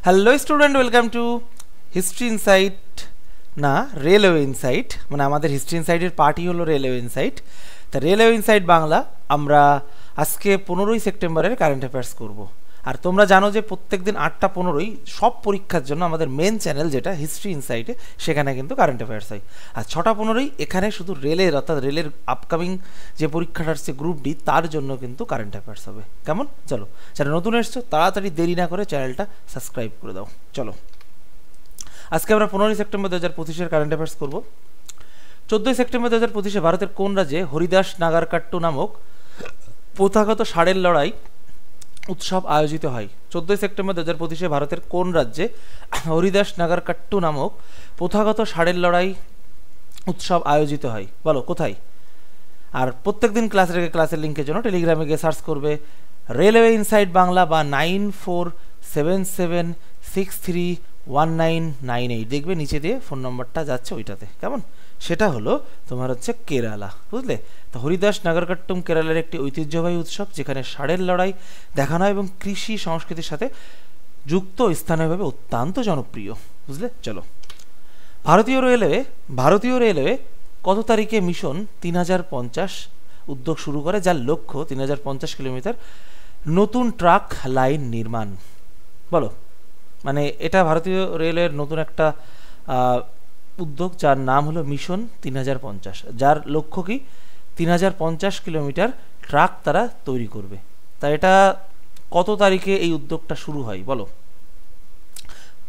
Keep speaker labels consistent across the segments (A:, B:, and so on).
A: Hello student, welcome to history insight না railway insight, মানে আমাদের হিস্ট্রি ইনসাইটের পার্টই হলো রেলওয়ে ইনসাইট। তা রেলওয়ে ইনসাইট বাংলা আমরা আজকে 15ই সেপ্টেম্বরের কারেন্ট অ্যাফেয়ার্স করব। আর তোমরা জানো যে প্রত্যেক দিন 8টা 15ই সব পরীক্ষার জন্য আমাদের মেন চ্যানেল যেটা হিস্ট্রি ইনসাইটে, সেখানে কিন্তু কারেন্ট অ্যাফেয়ার্স হয়। আর 6টা 15ই এখানে শুধু রেলের, অর্থাৎ রেলের আপকামিং যে পরীক্ষাটা আসছে গ্রুপ ডি, তার জন্য কিন্তু কারেন্ট অ্যাফেয়ার্স হবে। কেমন? চলো, যারা নতুন এসছো তাড়াতাড়ি দেরি না করে চ্যানেলটা সাবস্ক্রাইব করে দাও। চলো, আজকে আমরা 15ই সেপ্টেম্বর 2025-এর কারেন্ট অ্যাফেয়ার্স করব। 14ই সেপ্টেম্বর 2025-এ ভারতের কোন রাজ্যে হরিদাস নাগারকাট্টু নামক প্রথাগত ষাঁড়ের লড়াই উৎসব আয়োজিত হয়? 14ই সেপ্টেম্বর 2025-এ ভারতের কোন রাজ্যে হরিদাস নাগারকাট্টু নামক প্রথাগত ষাঁড়ের লড়াই উৎসব আয়োজিত হয়? বলো কোথায়? আর প্রত্যেকদিন ক্লাসের লিঙ্কের জন্য টেলিগ্রামে গিয়ে সার্চ করবে রেলওয়ে ইনসাইট বাংলা বা 9477631998, দেখবে নিচে দিয়ে ফোন নম্বরটা যাচ্ছে ওইটাতে। কেমন? সেটা হলো তোমার হচ্ছে কেরালা, বুঝলে? তো হরিদাস নাগারকাট্টুম কেরালার একটি ঐতিহ্যবাহী উৎসব, যেখানে ষাঁড়ের লড়াই দেখানো হয় এবং কৃষি সংস্কৃতির সাথে যুক্ত, স্থানীয়ভাবে অত্যন্ত জনপ্রিয়, বুঝলে? চলো, ভারতীয় রেলওয়ে কত তারিখে মিশন 3050 উদ্যোগ শুরু করে, যার লক্ষ্য 3050 কিলোমিটার নতুন ট্রাক লাইন নির্মাণ? বলো, মানে এটা ভারতীয় রেলের নতুন একটা উদ্যোগ, যার নাম হলো মিশন 3050, যার লক্ষ্য কি 3050 কিলোমিটার ট্রাক তারা তৈরি করবে। তা এটা কত তারিখে এই উদ্যোগটা শুরু হয়? বলো।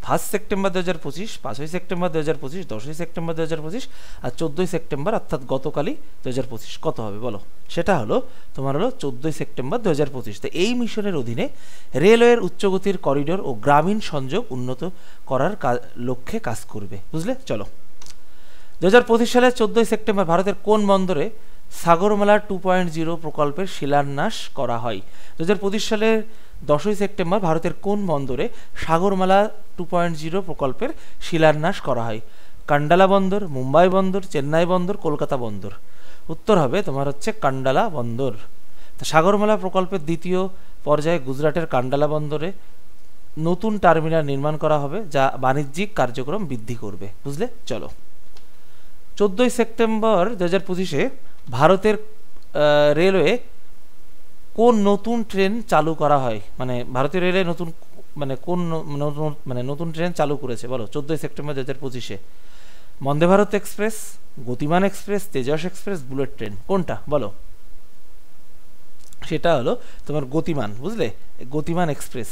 A: 1 সেপ্টেম্বর 2025, 5ই সেপ্টেম্বর 2025, 10ই সেপ্টেম্বর 2025 আর 14ই সেপ্টেম্বর, অর্থাৎ গতকালই 2025। কত হবে বলো? সেটা হলো তোমার হলো 14ই সেপ্টেম্বর 2025। তো এই মিশনের অধীনে রেলওয়ের উচ্চগতির করিডোর ও গ্রামীণ সংযোগ উন্নত করার লক্ষ্যে কাজ করবে, বুঝলে? চলো, 2025 সালের 14ই সেপ্টেম্বর ভারতের কোন বন্দরে সাগরমালা 2.0 প্রকল্পের শিলান্যাস করা হয়? 2025 সালের 10ই সেপ্টেম্বর ভারতের কোন বন্দরে সাগরমালা 2.0 প্রকল্পের শিলান্যাস করা হয়? কান্ডালা বন্দর, মুম্বাই বন্দর, চেন্নাই বন্দর, কলকাতা বন্দর? উত্তর হবে তোমার হচ্ছে কান্ডালা বন্দর। তো সাগরমালা প্রকল্পের দ্বিতীয় পর্যায়ে গুজরাটের কান্ডালা বন্দরে নতুন টার্মিনাল নির্মাণ করা হবে, যা বাণিজ্যিক কার্যক্রম বৃদ্ধি করবে, বুঝলে? চলো, 14ই সেপ্টেম্বর 2025-এ ভারতের রেলওয়ে কোন নতুন ট্রেন চালু করা হয়? মানে ভারতীয় রেলওয়ে নতুন, মানে কোন নতুন ট্রেন চালু করেছে? বলো, 14ই সেপ্টেম্বর 2025-এ। Vande Bharat express, Gatiman express, Tejas express, bullet train? কোনটা বলো? সেটা হলো তোমার গতিমান, বুঝলে? গতিমান এক্সপ্রেস।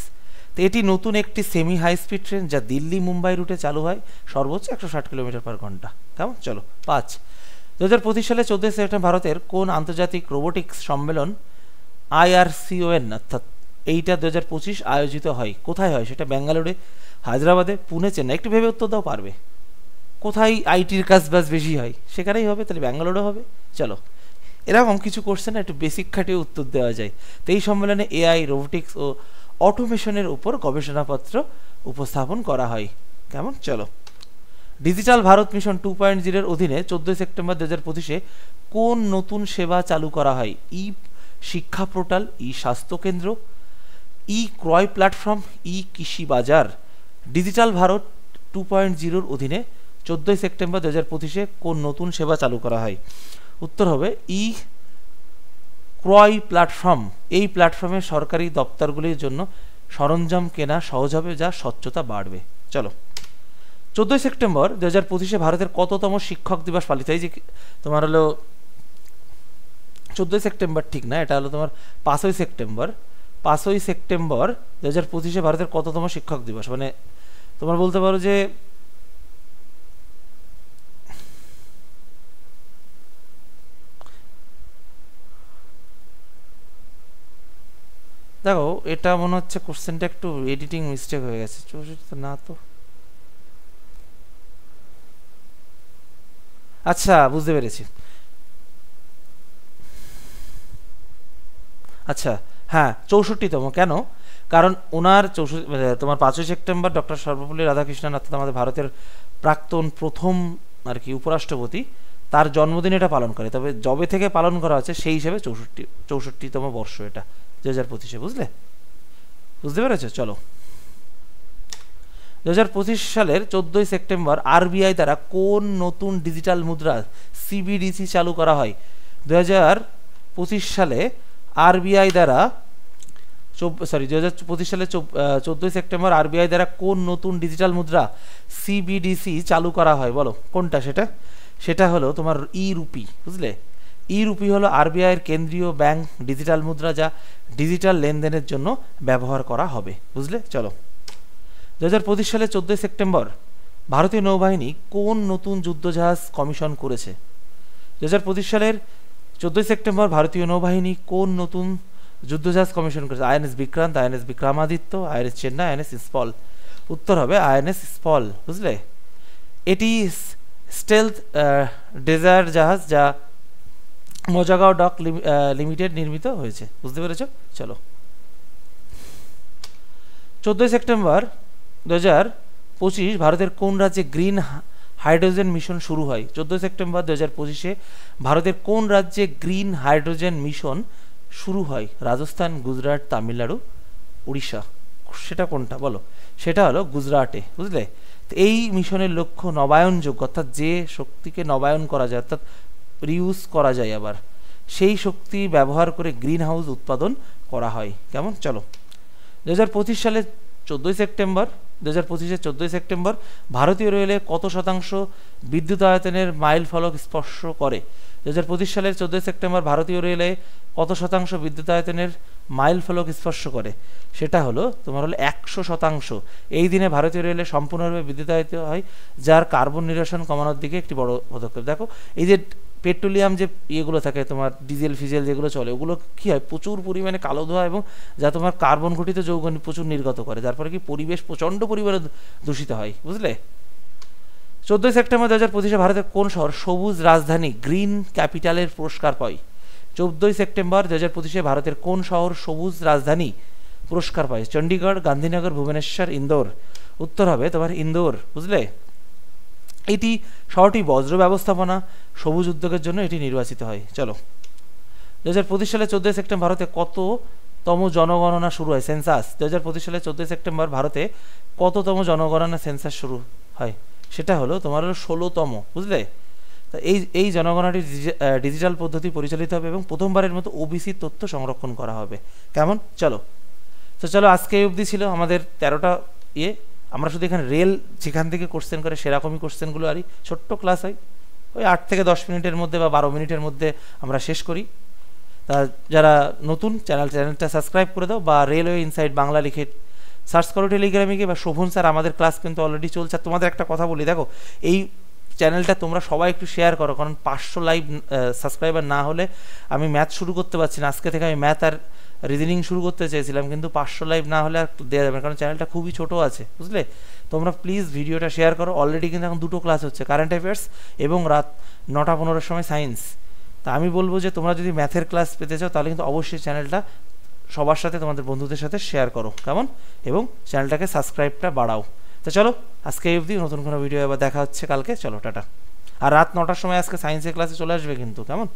A: তো এটি নতুন একটি সেমি হাই স্পিড ট্রেন, যা দিল্লি মুম্বাই রুটে চালু হয়, সর্বোচ্চ 160 কিলোমিটার পার ঘন্টা। কেমন? চলো, 5। 2025 সালে 14ই সেপ্টেম্বর ভারতের কোন আন্তর্জাতিক রোবোটিক্স সম্মেলন IRCON, অর্থাৎ এইটা 2025 আয়োজিত হয়? কোথায় হয় সেটা? বেঙ্গালুরুতে, হায়দ্রাবাদে, পুনে, চেন্নাই? একটু ভেবে উত্তর দাও, পারবে? কোথায় আইটির কাজ বাজ বেশি হয় সেখানেই হবে, তাহলে ব্যাঙ্গালোরে হবে। চলো, এরকম কিছু কোশ্চেন একটু বেসিক খাটিয়ে উত্তর দেওয়া যায়। তো এই সম্মেলনে AI, রোবোটিক্স ও অটোমেশনের উপর গবেষণাপত্র উপস্থাপন করা হয়। কেমন? চলো, ডিজিটাল ভারত মিশন 2.0-এর অধীনে 14ই সেপ্টেম্বর 2025-এ কোন নতুন সেবা চালু করা হয়? শিক্ষা পোর্টাল, স্বাস্থ্য কেন্দ্র, ক্রয় প্ল্যাটফর্ম, কৃষি বাজার? ডিজিটাল ভারত 2.0-এর অধীনে 14ই সেপ্টেম্বর 2025-এ কোন নতুন সেবা চালু করা হয়? উত্তর হবে ক্রয় প্ল্যাটফর্ম। এই প্ল্যাটফর্মে সরকারি দপ্তরগুলির জন্য সরঞ্জাম কেনা সহজ হবে, যা স্বচ্ছতা বাড়বে। চলো, 14ই সেপ্টেম্বর 2025-এ ভারতের কততম শিক্ষক দিবস পালিত হয়? যে তোমার হলো 14ই সেপ্টেম্বর ঠিক না, এটা হলো তোমার 5ই সেপ্টেম্বর। 5ই সেপ্টেম্বর 2025-এ ভারতের কততম শিক্ষক দিবস? মানে তোমার বলতে পারো যে দেখো, এটা মনে হচ্ছে কোশ্চেনটা একটু এডিটিং মিস্টেক হয়ে গেছে। 64 না তো, আচ্ছা বুঝতে পেরেছি। আচ্ছা, হ্যাঁ 64তম। কেন? কারণ ওনার তোমার 5ই সেপ্টেম্বর ডক্টর সর্বপল্লী রাধাকৃষ্ণন, অর্থাৎ আমাদের ভারতের প্রাক্তন প্রথম আর কি উপরাষ্ট্রপতি, তার জন্মদিন এটা পালন করে। তবে যবে থেকে পালন করা হচ্ছে সেই হিসেবে 64তম বর্ষ এটা 2025-এ, বুঝতে পেরেছো? চলো, 2025 সালের 14 সেপ্টেম্বর আরবিআই দ্বারা কোন নতুন ডিজিটাল মুদ্রা সিবিডিসি চালু করা হয়? 2025 সালে আরবিআই দ্বারা 2025 সালে 14 সেপ্টেম্বর আরবিআই দ্বারা কোন নতুন ডিজিটাল মুদ্রা সিবিডিসি চালু করা হয়? বলো কোনটা সেটা? সেটা হলো তোমার ই রুপি, বুঝলে? ই রুপি হলো আরবিআইয়ের কেন্দ্রীয় ব্যাংক ডিজিটাল মুদ্রা, যা ডিজিটাল লেনদেনের জন্য ব্যবহার করা হবে, বুঝলে? চলো, 2025 সালে 14 সেপ্টেম্বর ভারতীয় নৌবাহিনী কোন নতুন যুদ্ধজাহাজ কমিশন করেছে? 2025 সালের 14 সেপ্টেম্বর ভারতীয় নৌবাহিনী কোন নতুন যুদ্ধজাহাজ কমিশন করেছে? INS Vikrant, INS Vikramaditya, INS Chennai, INS স্পল। উত্তর হবে আইএনএস স্পল, বুঝলে? এটি স্টেলথ ডেজার্ট জাহাজ যা মজাগাঁও ডক লিমিটেড নির্মিত হয়েছে, বুঝতে পেরেছ? চলো, 14 সেপ্টেম্বর 2025 ভারতের কোন রাজ্যে গ্রিন হাইড্রোজেন মিশন শুরু হয়? 14 সেপ্টেম্বর 2025 ভারতের কোন রাজ্যে গ্রিন হাইড্রোজেন মিশন শুরু হয়? রাজস্থান, গুজরাট, তামিলনাড়ু, উড়িষ্যা। সেটা কোনটা বলো? সেটা হলো গুজরাটে, বুঝলে? তো এই মিশনের লক্ষ্য নবায়নযোগ্য, অর্থাৎ যে শক্তিকে নবায়ন করা যায়, অর্থাৎ রিউজ করা যায়, আবার সেই শক্তি ব্যবহার করে গ্রিন হাউস উৎপাদন করা হয়। কেমন? চলো, 2025 সালে 14 সেপ্টেম্বর 2025-এর 14 সেপ্টেম্বর ভারতীয় রেলে কত শতাংশ বিদ্যুতায়তনের মাইল ফলক স্পর্শ করে? 2025 সালের 14 সেপ্টেম্বর ভারতীয় রেলে কত শতাংশ বিদ্যুতায়তনের মাইল ফলক স্পর্শ করে? সেটা হলো তোমার হলো 100%। এই দিনে ভারতীয় রেলে সম্পূর্ণভাবে বিদ্যুতায়িত হয়, যার কার্বন নিরসন কমানোর দিকে একটি বড় পদক্ষেপ। দেখো, এই যে পেট্রোলিয়াম যে ইয়েগুলো থাকে তোমার, ডিজেল ফিজেল যেগুলো চলে, ওগুলো কী হয়, প্রচুর পরিমাণে কালো ধোঁয়া এবং যা তোমার কার্বন ঘটিত যৌগ প্রচুর নির্গত করে, যার ফলে কি পরিবেশ প্রচণ্ড পরিমাণে দূষিত হয়, বুঝলে? 14 সেপ্টেম্বর 2025 ভারতের কোন শহর সবুজ রাজধানী গ্রিন ক্যাপিটালের পুরস্কার পায়? 14 সেপ্টেম্বর 2025 ভারতের কোন শহর সবুজ রাজধানী পুরস্কার পায়? চণ্ডীগড়, গান্ধীনগর, ভুবনেশ্বর, ইন্দোর। উত্তর হবে তোমার ইন্দোর, বুঝলে? এটি শহরটি বজ্র ব্যবস্থাপনা সবুজ উদ্যোগের জন্য এটি নির্বাচিত হয়। চলো, 2025 সালে 14 সেপ্টেম্বর ভারতে কততম জনগণনা শুরু হয়? সেন্সাস। 2025 সালে 14 সেপ্টেম্বর ভারতে কততম জনগণনা সেন্সাস শুরু হয়? সেটা হলো তোমার হলো 16তম, বুঝলে? তা এই জনগণনাটি ডিজিটাল পদ্ধতি পরিচালিত হবে এবং প্রথমবারের মতো ওবিসি তথ্য সংরক্ষণ করা হবে। কেমন? চলো, তো চলো, আজকে এই অবধি ছিল আমাদের 13টা ইয়ে। আমরা শুধু এখানে রেল যেখান থেকে কোশ্চেন করে সেরকমই কোশ্চেনগুলো আরই ছোট্ট ক্লাস হয়, ওই 8 থেকে 10 মিনিটের মধ্যে বা 12 মিনিটের মধ্যে আমরা শেষ করি। তা যারা নতুন চ্যানেলটা সাবস্ক্রাইব করে দাও, বা রেলওয়ে ইনসাইড বাংলা লিখে সার্চ করো টেলিগ্রামে গিয়ে, বা শোভন স্যার আমাদের ক্লাস কিন্তু অলরেডি চলছে। আর তোমাদের একটা কথা বলি, দেখো, এই চ্যানেলটা তোমরা সবাই একটু শেয়ার করো, কারণ 500 লাইভ সাবস্ক্রাইবার না হলে আমি ম্যাথ শুরু করতে পারছি না। আজকে থেকে আমি ম্যাথ আর রিজনিং শুরু করতে চেয়েছিলাম, কিন্তু 500 লাইভ না হলে আর দেওয়া যাবে না, কারণ চ্যানেলটা খুবই ছোট আছে, বুঝলে? তোমরা প্লিজ ভিডিওটা শেয়ার করো। অলরেডি কিন্তু এখন 2টো ক্লাস হচ্ছে, কারেন্ট অ্যাফেয়ার্স এবং রাত 9টা-15টার সময় সায়েন্স। তা আমি বলবো যে তোমরা যদি ম্যাথের ক্লাস পেতে চাও, তাহলে কিন্তু অবশ্যই চ্যানেলটা সবার সাথে, তোমাদের বন্ধুদের সাথে শেয়ার করো, কেমন? এবং চ্যানেলটাকে সাবস্ক্রাইবটা বাড়াও। তো চলো, আজকে এই অবধি। নতুন কোনো ভিডিও আবার দেখা হচ্ছে কালকে। চলো, টাটা। আর রাত 9টার সময় আজকে সায়েন্সের ক্লাসে চলে আসবে কিন্তু, কেমন?